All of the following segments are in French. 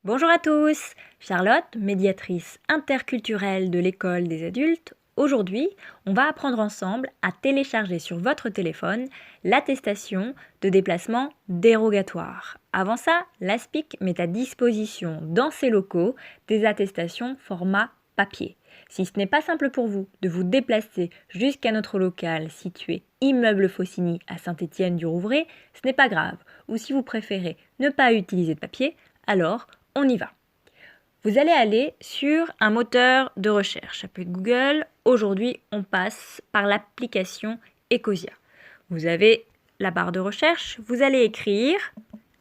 Bonjour à tous, Charlotte, médiatrice interculturelle de l'école des adultes. Aujourd'hui, on va apprendre ensemble à télécharger sur votre téléphone l'attestation de déplacement dérogatoire. Avant ça, l'ASPIC met à disposition dans ses locaux des attestations format papier. Si ce n'est pas simple pour vous de vous déplacer jusqu'à notre local situé immeuble Faucigny à Saint-Étienne-du-Rouvray, ce n'est pas grave. Ou si vous préférez ne pas utiliser de papier, alors on y va. Vous allez aller sur un moteur de recherche, ça peut être Google. Aujourd'hui, on passe par l'application Ecosia. Vous avez la barre de recherche, vous allez écrire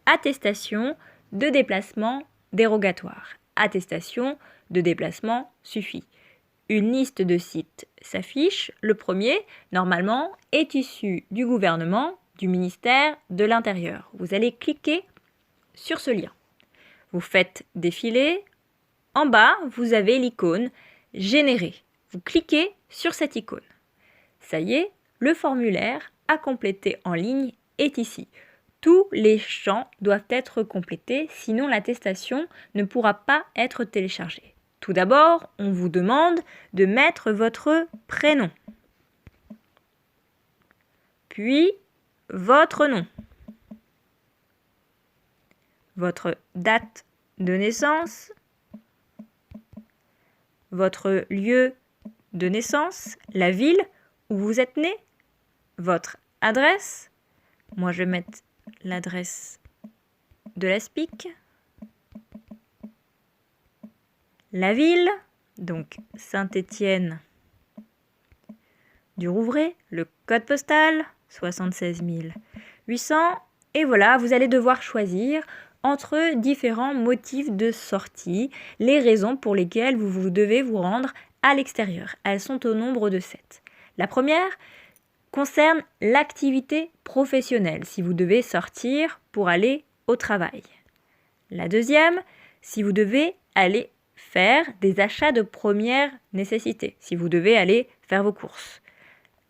attestation de déplacement dérogatoire. Attestation de déplacement suffit. Une liste de sites s'affiche. Le premier, normalement, est issu du gouvernement, du ministère de l'Intérieur. Vous allez cliquer sur ce lien. Vous faites défiler. En bas, vous avez l'icône « Générer ». Vous cliquez sur cette icône. Ça y est, le formulaire à compléter en ligne est ici. Tous les champs doivent être complétés, sinon l'attestation ne pourra pas être téléchargée. Tout d'abord, on vous demande de mettre votre prénom, puis votre nom, votre date de naissance, votre lieu de naissance, la ville où vous êtes né, votre adresse. Moi, je vais mettre l'adresse de l'ASPIC. La ville, donc Saint-Étienne-du-Rouvray, le code postal 76 800. Et voilà, vous allez devoir choisir entre différents motifs de sortie, les raisons pour lesquelles vous devez vous rendre à l'extérieur. Elles sont au nombre de 7. La première concerne l'activité professionnelle, si vous devez sortir pour aller au travail. La deuxième, si vous devez aller faire des achats de première nécessité, si vous devez aller faire vos courses.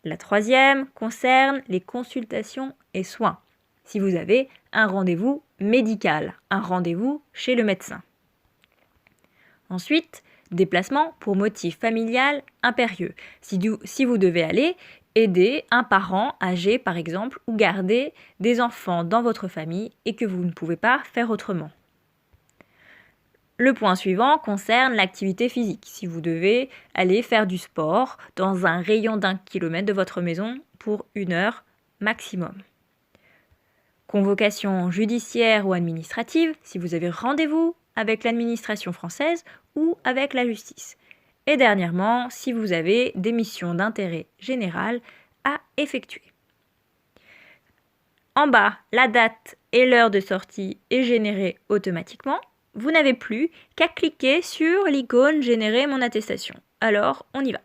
La troisième concerne les consultations et soins, si vous avez un rendez-vous médical, un rendez-vous chez le médecin. Ensuite, déplacement pour motif familial impérieux, si vous devez aller aider un parent âgé par exemple ou garder des enfants dans votre famille et que vous ne pouvez pas faire autrement. Le point suivant concerne l'activité physique, si vous devez aller faire du sport dans un rayon d'1 kilomètre de votre maison pour 1 heure maximum. Convocation judiciaire ou administrative, si vous avez rendez-vous avec l'administration française ou avec la justice. Et dernièrement, si vous avez des missions d'intérêt général à effectuer. En bas, la date et l'heure de sortie est générée automatiquement. Vous n'avez plus qu'à cliquer sur l'icône « Générer mon attestation ». Alors, on y va.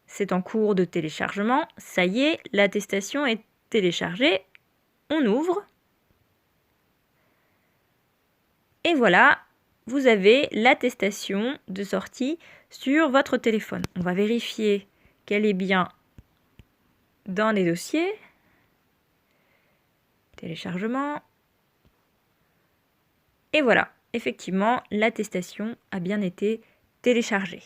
C'est en cours de téléchargement. Ça y est, l'attestation est téléchargée. On ouvre. Et voilà, vous avez l'attestation de sortie sur votre téléphone. On va vérifier qu'elle est bien dans les dossiers. Téléchargement. Et voilà, effectivement, l'attestation a bien été téléchargée.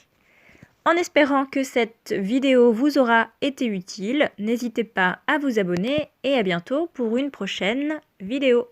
En espérant que cette vidéo vous aura été utile, n'hésitez pas à vous abonner et à bientôt pour une prochaine vidéo.